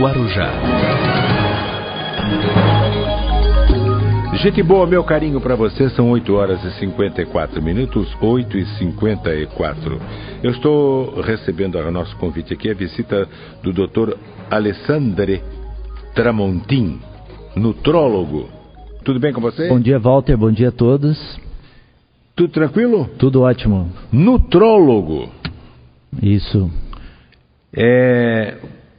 Guarujá. Gente boa, meu carinho para você, são 8 horas e 54 minutos, 8 e 54. Eu estou recebendo a nosso convite aqui, a visita do Dr. Alessandre Tramontin, nutrólogo. Tudo bem com você? Bom dia, Walter, bom dia a todos. Tudo tranquilo? Tudo ótimo. Nutrólogo. Isso.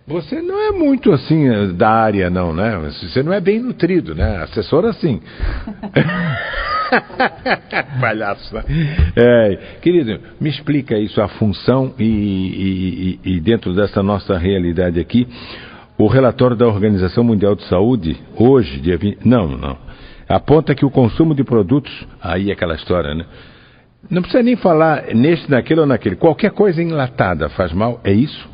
Você não é muito assim da área, não, né? Você não é bem nutrido, né? Assessora, sim. Palhaço, né? Querido, me explica isso, a função e dentro dessa nossa realidade aqui, o relatório da Organização Mundial de Saúde, hoje, dia 20... Não. Aponta que o consumo de produtos... Aí é aquela história, né? Não precisa nem falar neste, naquele ou naquele. Qualquer coisa enlatada faz mal, é isso?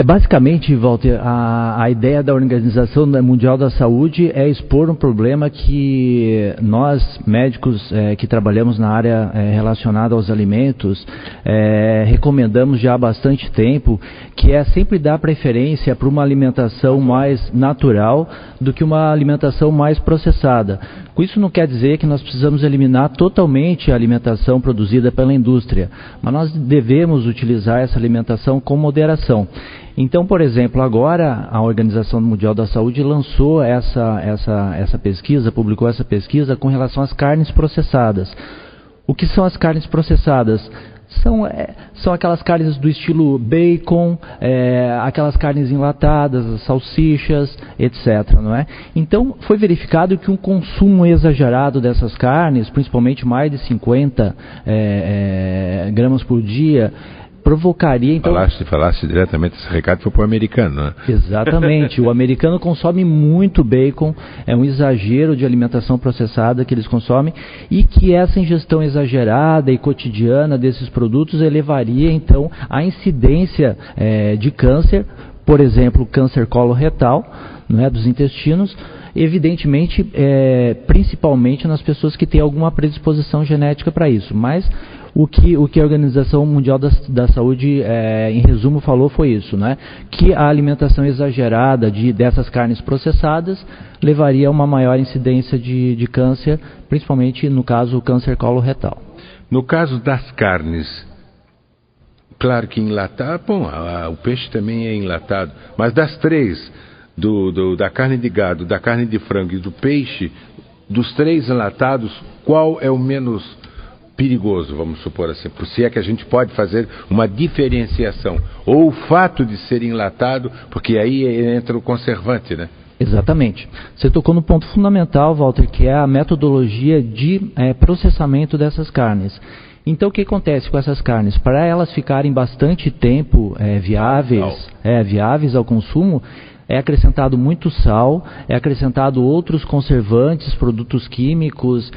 Basicamente, Walter, a ideia da Organização Mundial da Saúde é expor um problema que nós, médicos que trabalhamos na área relacionada aos alimentos, recomendamos já há bastante tempo, que é sempre dar preferência para uma alimentação mais natural do que uma alimentação mais processada. Com isso não quer dizer que nós precisamos eliminar totalmente a alimentação produzida pela indústria, mas nós devemos utilizar essa alimentação com moderação. Então, por exemplo, agora a Organização Mundial da Saúde lançou essa pesquisa, publicou essa pesquisa com relação às carnes processadas. O que são as carnes processadas? São aquelas carnes do estilo bacon, aquelas carnes enlatadas, as salsichas, etc. Não é? Então, foi verificado que um consumo exagerado dessas carnes, principalmente mais de 50 gramas por dia, provocaria, então... Falaste diretamente, esse recado foi para o americano, né? Exatamente, o americano consome muito bacon, é um exagero de alimentação processada que eles consomem, e que essa ingestão exagerada e cotidiana desses produtos elevaria, então, a incidência de câncer, por exemplo, câncer coloretal, não é, dos intestinos, evidentemente, principalmente nas pessoas que têm alguma predisposição genética para isso, mas... O que a Organização Mundial da Saúde, em resumo, falou foi isso, né? Que a alimentação exagerada dessas carnes processadas levaria a uma maior incidência de câncer, principalmente, no caso, o câncer coloretal. No caso das carnes, claro que enlatado, o peixe também é enlatado, mas das três, da carne de gado, da carne de frango e do peixe, dos três enlatados, qual é o menos perigoso, vamos supor assim, se é que a gente pode fazer uma diferenciação, ou o fato de ser enlatado, porque aí entra o conservante, né? Exatamente. Você tocou no ponto fundamental, Walter, que é a metodologia de processamento dessas carnes. Então, o que acontece com essas carnes? Para elas ficarem bastante tempo viáveis ao consumo, é acrescentado muito sal, é acrescentado outros conservantes, produtos químicos,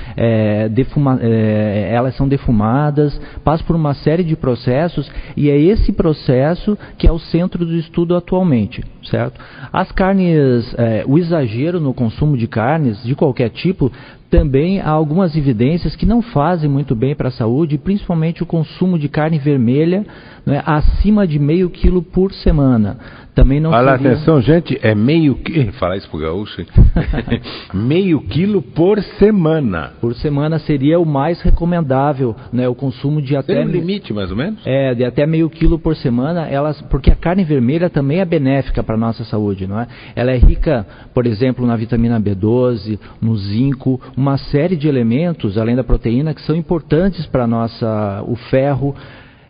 elas são defumadas, passa por uma série de processos, e é esse processo que é o centro do estudo atualmente, certo? As carnes, o exagero no consumo de carnes, de qualquer tipo, também há algumas evidências que não fazem muito bem para a saúde, principalmente o consumo de carne vermelha, né, acima de meio quilo por semana. Também não Olha, atenção, gente, meio quilo, falar isso pro gaúcho, meio quilo por semana. Por semana seria o mais recomendável, né, o consumo de até... Tem um limite, mais ou menos? De até meio quilo por semana, porque a carne vermelha também é benéfica para a nossa saúde, não é? Ela é rica, por exemplo, na vitamina B12, no zinco, uma série de elementos, além da proteína, que são importantes para o ferro,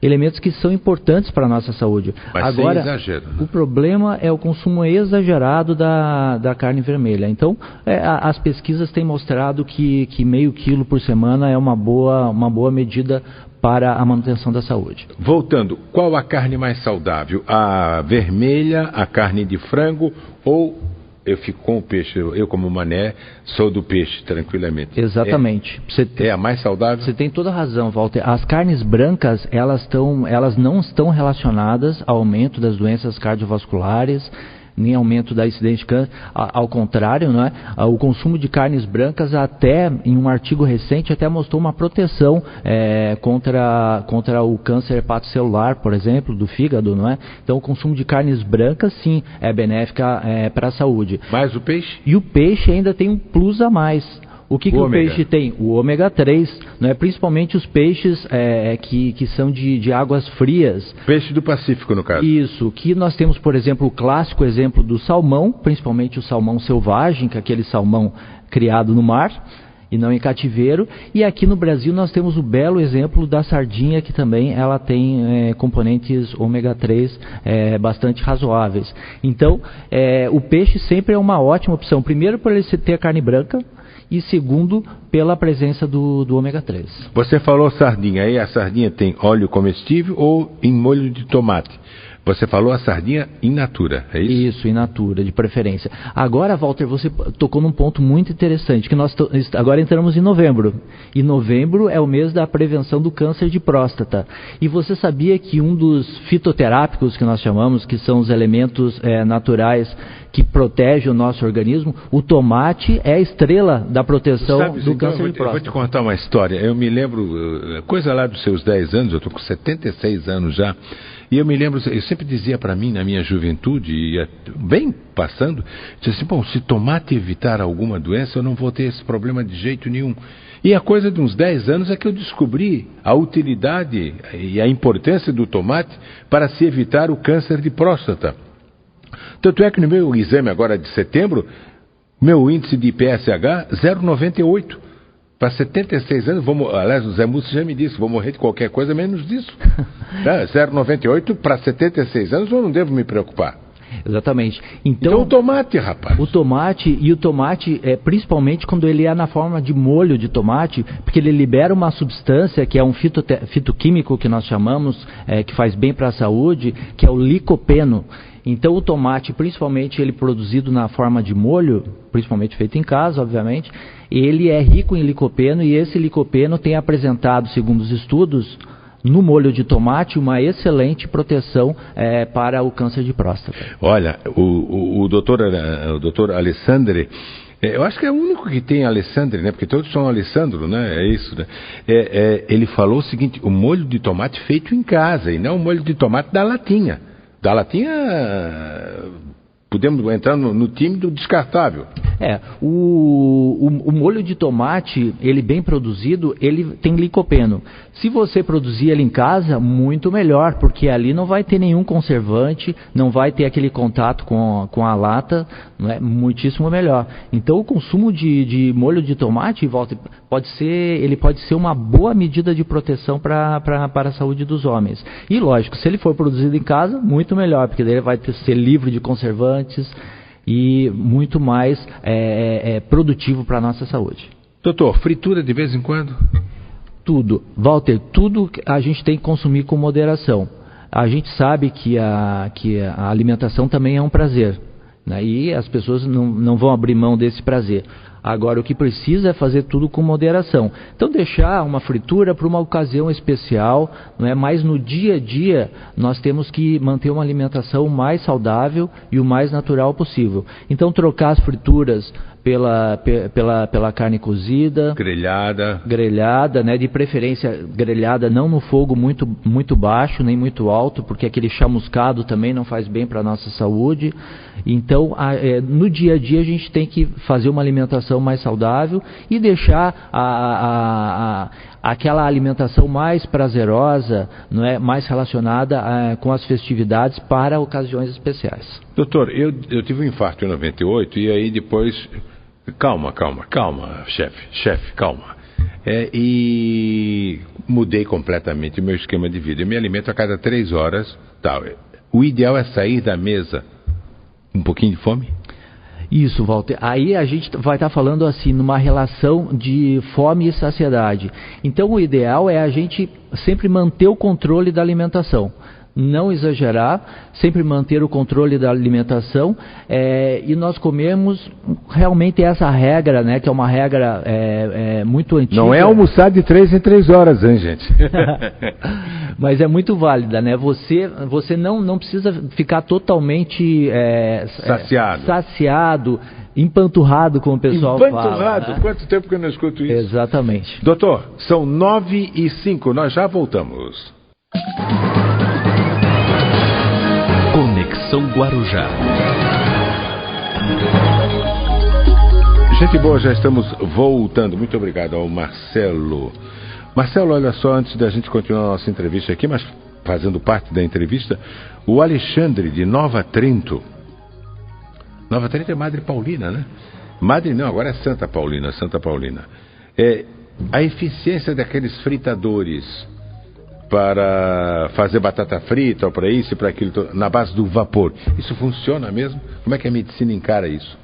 elementos que são importantes para a nossa saúde. Mas agora, sem exagero, né? O problema é o consumo exagerado da carne vermelha. Então, as pesquisas têm mostrado que meio quilo por semana é uma boa medida para a manutenção da saúde. Voltando, qual a carne mais saudável? A vermelha, a carne de frango ou... Eu fico com o peixe, eu como mané, sou do peixe, tranquilamente. Exatamente. É a mais saudável? Você tem toda a razão, Walter. As carnes brancas, elas não estão relacionadas ao aumento das doenças cardiovasculares, nem aumento da incidência de câncer, ao contrário, não é? O consumo de carnes brancas até, em um artigo recente, até mostrou uma proteção contra o câncer hepatocelular, por exemplo, do fígado, não é? Então o consumo de carnes brancas, sim, é benéfica para a saúde. Mas o peixe? E o peixe ainda tem um plus a mais. O que o peixe tem? O ômega 3, né? Principalmente os peixes que são de águas frias. Peixe do Pacífico, no caso. Isso, que nós temos, por exemplo, o clássico exemplo do salmão, principalmente o salmão selvagem, que é aquele salmão criado no mar e não em cativeiro. E aqui no Brasil nós temos o belo exemplo da sardinha, que também ela tem componentes ômega 3 bastante razoáveis. Então, o peixe sempre é uma ótima opção. Primeiro, por ele ter carne branca, e segundo, pela presença do ômega 3. Você falou sardinha, aí a sardinha tem óleo comestível ou em molho de tomate? Você falou a sardinha in natura, é isso? Isso, in natura, de preferência. Agora, Walter, você tocou num ponto muito interessante, que nós agora entramos em novembro. E novembro é o mês da prevenção do câncer de próstata. E você sabia que um dos fitoterápicos que nós chamamos, que são os elementos naturais que protegem o nosso organismo, o tomate é a estrela da proteção do câncer de próstata. Eu vou te contar uma história. Eu me lembro, coisa lá dos seus 10 anos, eu estou com 76 anos já, e eu me lembro, eu sempre dizia para mim, na minha juventude, e bem passando, dizia assim, bom, se tomate evitar alguma doença, eu não vou ter esse problema de jeito nenhum. E a coisa de uns 10 anos é que eu descobri a utilidade e a importância do tomate para se evitar o câncer de próstata. Tanto é que no meu exame agora de setembro, meu índice de PSH, 0,98. Para 76 anos, aliás, o Zé Múcio já me disse, vou morrer de qualquer coisa menos disso. 0,98 para 76 anos, eu não devo me preocupar. Exatamente. Então o tomate, rapaz. O tomate, principalmente quando ele é na forma de molho de tomate, porque ele libera uma substância que é um fitoquímico que nós chamamos, que faz bem para a saúde, que é o licopeno. Então o tomate, principalmente ele produzido na forma de molho, principalmente feito em casa, obviamente, ele é rico em licopeno e esse licopeno tem apresentado, segundo os estudos, no molho de tomate, uma excelente proteção para o câncer de próstata. Olha, o doutor Alessandri, eu acho que é o único que tem Alessandri, né? Porque todos são Alessandro, né? É isso, né? Ele falou o seguinte, o molho de tomate feito em casa e não o molho de tomate da latinha. Da latinha, podemos entrar no time do descartável. O molho de tomate, ele bem produzido, ele tem licopeno. Se você produzir ele em casa, muito melhor, porque ali não vai ter nenhum conservante, não vai ter aquele contato com a lata, não é? Muitíssimo melhor. Então o consumo de molho de tomate, pode ser uma boa medida de proteção para a saúde dos homens. E lógico, se ele for produzido em casa, muito melhor, porque daí ele vai ser livre de conservantes e muito mais produtivo para a nossa saúde. Doutor, fritura de vez em quando? Tudo. Walter, tudo a gente tem que consumir com moderação. A gente sabe que a alimentação também é um prazer, né? E as pessoas não vão abrir mão desse prazer. Agora, o que precisa é fazer tudo com moderação. Então, deixar uma fritura para uma ocasião especial, não é? Mas no dia a dia, nós temos que manter uma alimentação mais saudável e o mais natural possível. Então, trocar as frituras pela carne cozida, grelhada, né? De preferência grelhada não no fogo muito baixo nem muito alto, porque aquele chamuscado também não faz bem para a nossa saúde. Então, no dia a dia a gente tem que fazer uma alimentação mais saudável e deixar aquela alimentação mais prazerosa, não é, mais relacionada com as festividades para ocasiões especiais. Doutor, eu tive um infarto em 98 e aí depois... Calma, chefe, calma. E mudei completamente o meu esquema de vida. Eu me alimento a cada 3 horas. Tal. O ideal é sair da mesa um pouquinho de fome? Isso, Walter. Aí a gente vai estar falando assim, numa relação de fome e saciedade. Então o ideal é a gente sempre manter o controle da alimentação. não exagerar, sempre manter o controle da alimentação, e nós comemos realmente essa regra, né, que é uma regra muito antiga. Não é almoçar de 3 em 3 horas, hein, gente? Mas é muito válida, né? Você não precisa ficar totalmente saciado, empanturrado, como o pessoal fala. Empanturrado? Né? Quanto tempo que eu não escuto isso? Exatamente. Doutor, são 9h05, nós já voltamos. Conexão Guarujá. Gente boa, já estamos voltando. Muito obrigado ao Marcelo. Marcelo, olha só, antes da gente continuar a nossa entrevista aqui, mas fazendo parte da entrevista, o Alexandre de Nova Trento. Nova Trento é Madre Paulina, né? Madre não, agora é Santa Paulina. A eficiência daqueles fritadores para fazer batata frita, ou para isso e para aquilo, na base do vapor, isso funciona mesmo? Como é que a medicina encara isso?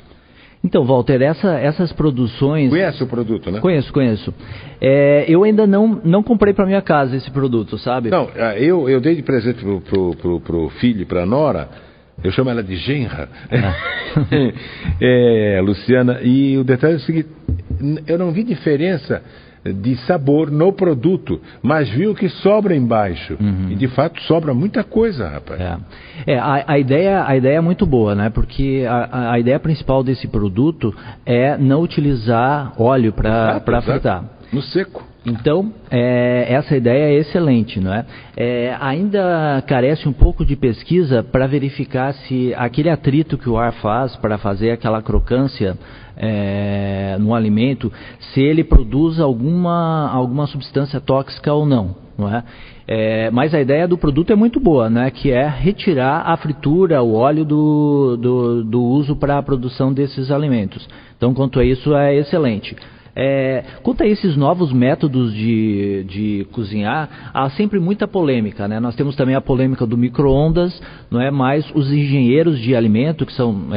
Então, Walter, essas produções... Conhece o produto, né? Conheço. Eu ainda não comprei para minha casa esse produto, sabe? Não, eu dei de presente pro filho e pra nora, eu chamo ela de genra, Luciana, e o detalhe é o seguinte, eu não vi diferença de sabor no produto, mas vi o que sobra embaixo. E de fato sobra muita coisa, rapaz. A ideia é muito boa, né? Porque a ideia principal desse produto é não utilizar óleo para fritar. No seco. Então, essa ideia é excelente, não é? Ainda carece um pouco de pesquisa para verificar se aquele atrito que o ar faz para fazer aquela crocância no alimento, se ele produz alguma substância tóxica ou não, não é? Mas a ideia do produto é muito boa, né? Que é retirar a fritura, o óleo do uso para a produção desses alimentos. Então, quanto a isso, é excelente. Quanto a esses novos métodos de cozinhar, há sempre muita polêmica, né? Nós temos também a polêmica do micro-ondas, não é? Mas os engenheiros de alimento, que são,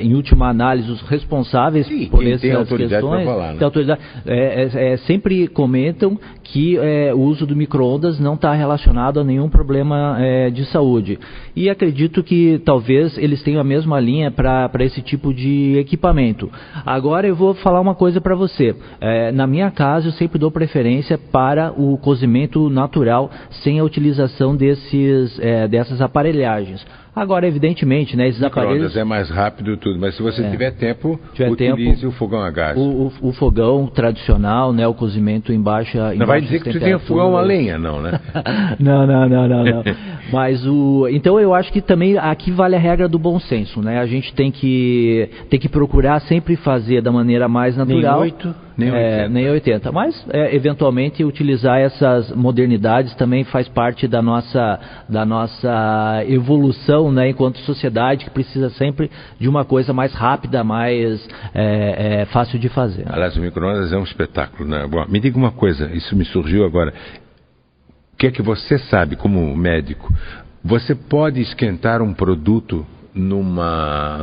em última análise, os responsáveis por essas questões, falar, né? sempre comentam que o uso do micro-ondas não está relacionado a nenhum problema de saúde. E acredito que talvez eles tenham a mesma linha para esse tipo de equipamento. Agora eu vou falar uma coisa para você. Na minha casa eu sempre dou preferência para o cozimento natural sem a utilização dessas aparelhagens. Agora, evidentemente, né, esses aparelhos... é mais rápido e tudo, mas se você tiver tempo, utilize o fogão a gás. O fogão tradicional, né, o cozimento em baixa Não vai dizer que você tem fogão a lenha, não, né? Não. Mas então eu acho que também aqui vale a regra do bom senso, né? A gente tem que procurar sempre fazer da maneira mais natural. Nem 80. Mas, eventualmente, utilizar essas modernidades também faz parte da nossa evolução, né, enquanto sociedade, que precisa sempre de uma coisa mais rápida, mais fácil de fazer. Aliás, o micro-ondas é um espetáculo, né? Bom, me diga uma coisa, isso me surgiu agora. O que é que você sabe como médico? Você pode esquentar um produto numa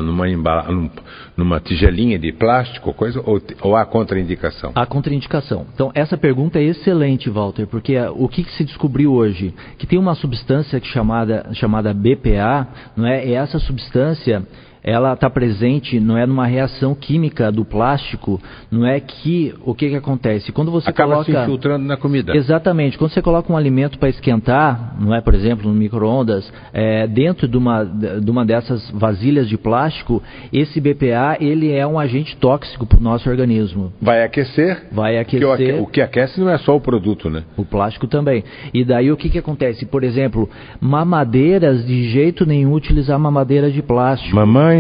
tigelinha de plástico, coisa, ou há contraindicação? Há contraindicação. Então, essa pergunta é excelente, Walter, porque o que se descobriu hoje? Que tem uma substância chamada BPA, não é? E essa substância, ela está presente, não é, numa reação química do plástico, não é, que o que acontece? Quando você acaba se infiltrando na comida. Exatamente. Quando você coloca um alimento para esquentar, não é, por exemplo, no micro-ondas, dentro de uma dessas vasilhas de plástico, esse BPA, ele é um agente tóxico para o nosso organismo. Vai aquecer? Vai aquecer. O que aquece não é só o produto, né? O plástico também. E daí o que acontece? Por exemplo, mamadeiras, de jeito nenhum utilizar mamadeira de plástico. Mamães.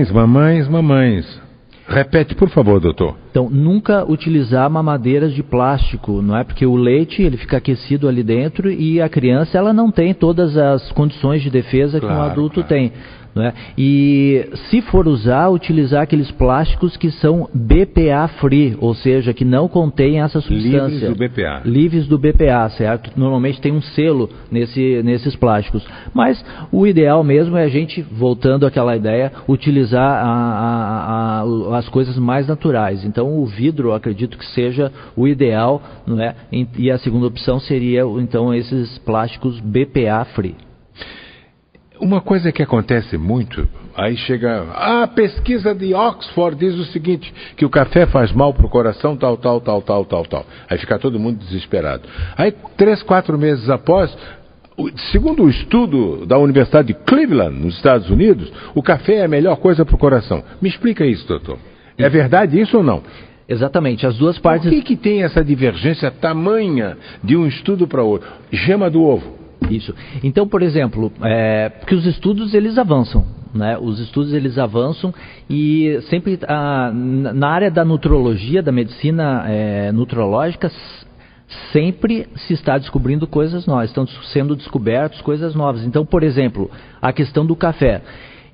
Repete, por favor, doutor. Então, nunca utilizar mamadeiras de plástico, não é? Porque o leite, ele fica aquecido ali dentro e a criança, ela não tem todas as condições de defesa que um adulto tem. Não é? E se for utilizar aqueles plásticos que são BPA free, ou seja, que não contêm essa substância. Livres do BPA, certo? Normalmente tem um selo nesses plásticos. Mas o ideal mesmo é a gente, voltando àquela ideia, utilizar as coisas mais naturais. Então o vidro, eu acredito que seja o ideal, não é? E a segunda opção seria, então, esses plásticos BPA free. Uma coisa que acontece muito, aí chega, a pesquisa de Oxford diz o seguinte, que o café faz mal para o coração, tal. Aí fica todo mundo desesperado. Aí 3, 4 meses após, segundo o estudo da Universidade de Cleveland, nos Estados Unidos, o café é a melhor coisa para o coração. Me explica isso, doutor. É verdade isso ou não? Exatamente, as duas partes... Por que tem essa divergência tamanha de um estudo para outro? Gema do ovo. Isso. Então, por exemplo, porque os estudos eles avançam, né? Os estudos eles avançam e sempre na área da nutrologia, da medicina nutrológica, sempre se está descobrindo coisas novas, estão sendo descobertas coisas novas. Então, por exemplo, a questão do café.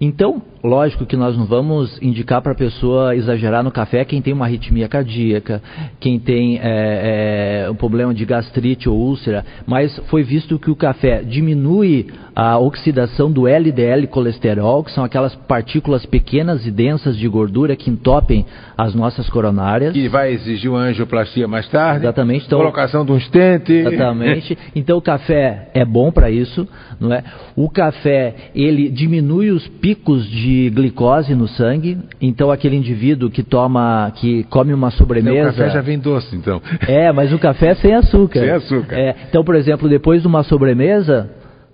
Então, lógico que nós não vamos indicar para a pessoa exagerar no café quem tem uma arritmia cardíaca, quem tem um problema de gastrite ou úlcera, mas foi visto que o café diminui a oxidação do LDL colesterol, que são aquelas partículas pequenas e densas de gordura que entopem as nossas coronárias. Que vai exigir uma angioplastia mais tarde. Exatamente. Então, colocação de um stent. Exatamente. Então o café é bom para isso, não é? O café, ele diminui os picos de glicose no sangue. Então aquele indivíduo que come uma sobremesa... O café já vem doce, então. Mas o café é sem açúcar. Sem açúcar. Então, por exemplo, depois de uma sobremesa,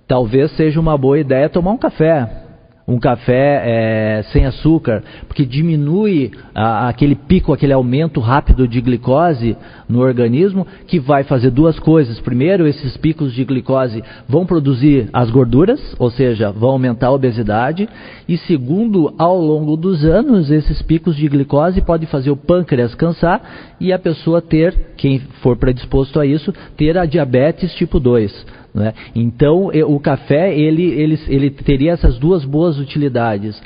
talvez seja uma boa ideia tomar um café. Um café sem açúcar, porque diminui aquele pico, aquele aumento rápido de glicose no organismo, que vai fazer duas coisas. Primeiro, esses picos de glicose vão produzir as gorduras, ou seja, vão aumentar a obesidade. E segundo, ao longo dos anos, esses picos de glicose podem fazer o pâncreas cansar e a pessoa ter, quem for predisposto a isso, ter a diabetes tipo 2. Né? Então, o café, ele teria essas duas boas utilidades.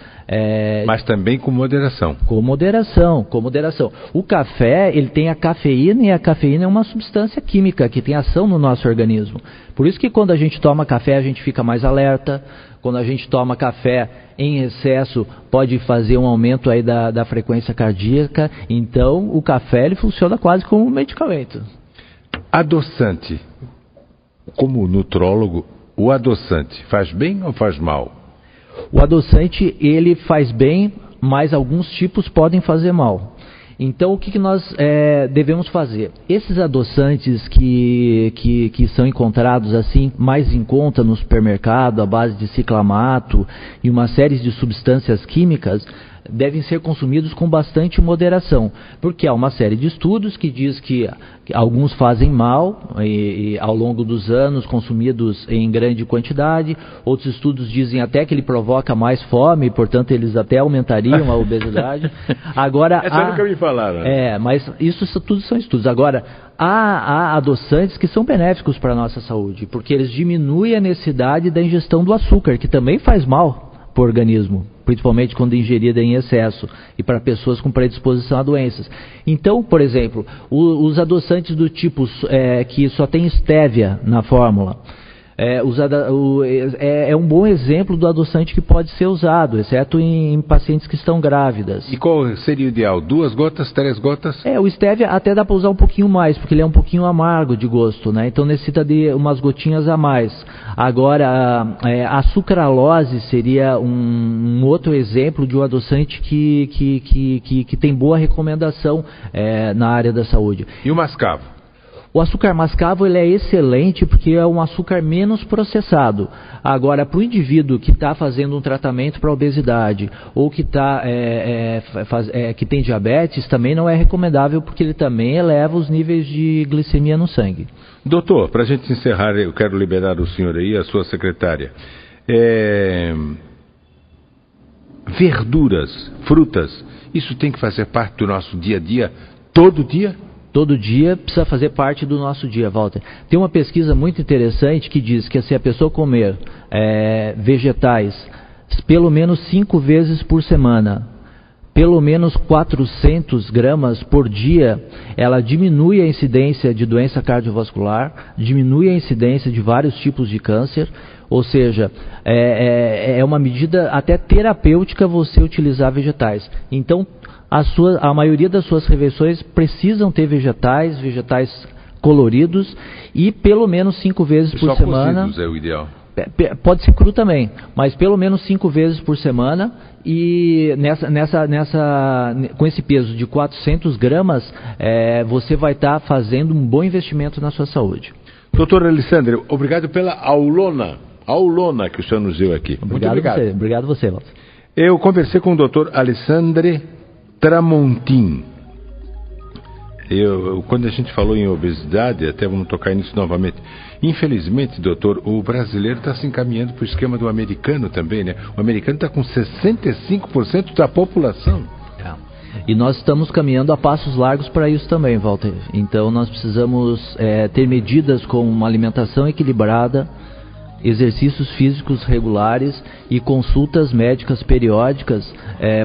Mas também com moderação. Com moderação. O café, ele tem a cafeína, e a cafeína é uma substância química que tem ação no nosso organismo. Por isso que quando a gente toma café, a gente fica mais alerta. Quando a gente toma café em excesso, pode fazer um aumento aí da frequência cardíaca. Então, o café, ele funciona quase como um medicamento. Adoçante. Como nutrólogo, o adoçante faz bem ou faz mal? O adoçante, ele faz bem, mas alguns tipos podem fazer mal. Então, o que nós devemos fazer? Esses adoçantes que são encontrados assim, mais em conta no supermercado, à base de ciclamato e uma série de substâncias químicas, devem ser consumidos com bastante moderação, porque há uma série de estudos que diz que alguns fazem mal e ao longo dos anos consumidos em grande quantidade, outros estudos dizem até que ele provoca mais fome, portanto eles até aumentariam a obesidade. Agora, essa nunca me falaram. Mas isso tudo são estudos. Agora, há adoçantes que são benéficos para a nossa saúde, porque eles diminuem a necessidade da ingestão do açúcar, que também faz mal para o organismo, principalmente quando ingerida em excesso e para pessoas com predisposição a doenças. Então, por exemplo, os adoçantes do tipo que só tem estévia na fórmula, é um bom exemplo do adoçante que pode ser usado, exceto em pacientes que estão grávidas. E qual seria o ideal? 2 gotas, 3 gotas? O estévia até dá para usar um pouquinho mais, porque ele é um pouquinho amargo de gosto, né? Então necessita de umas gotinhas a mais. Agora, a sucralose seria um outro exemplo de um adoçante que tem boa recomendação na área da saúde. E o mascavo? O açúcar mascavo, ele é excelente porque é um açúcar menos processado. Agora, para o indivíduo que está fazendo um tratamento para obesidade ou que tem diabetes, também não é recomendável porque ele também eleva os níveis de glicemia no sangue. Doutor, para a gente encerrar, eu quero liberar o senhor aí, a sua secretária. Verduras, frutas, isso tem que fazer parte do nosso dia a dia, todo dia? Todo dia precisa fazer parte do nosso dia, Walter. Tem uma pesquisa muito interessante que diz que se a pessoa comer vegetais pelo menos 5 vezes por semana, pelo menos 400 gramas por dia, ela diminui a incidência de doença cardiovascular, diminui a incidência de vários tipos de câncer, ou seja, é uma medida até terapêutica você utilizar vegetais. Então, a maioria das suas refeições precisam ter vegetais coloridos e pelo menos 5 vezes por semana. Cozidos é o ideal. Pode ser cru também, mas pelo menos 5 vezes por semana, e com esse peso de 400 gramas, você vai estar fazendo um bom investimento na sua saúde. Doutor Alessandro, obrigado pela aulona que o senhor nos deu aqui. Muito obrigado. Obrigado você, Walter. Eu conversei com o doutor Alessandro Tramontin. Quando a gente falou em obesidade, até vamos tocar nisso novamente. Infelizmente, doutor, o brasileiro está se encaminhando para o esquema do americano também, né? O americano está com 65% da população. E nós estamos caminhando a passos largos para isso também, Walter. Então nós precisamos ter medidas como uma alimentação equilibrada, exercícios físicos regulares e consultas médicas periódicas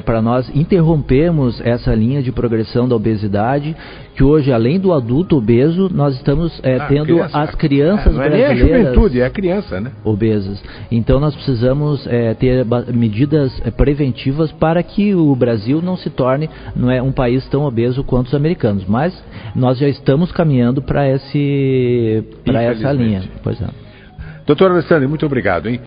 para nós interrompermos essa linha de progressão da obesidade, que hoje, além do adulto obeso, nós estamos tendo as crianças brasileiras... Não é a juventude, é a criança, né? Obesas. Então nós precisamos ter medidas preventivas para que o Brasil não se torne um país tão obeso quanto os americanos. Mas nós já estamos caminhando para essa linha. Pois é. Doutor Alessandro, muito obrigado, hein?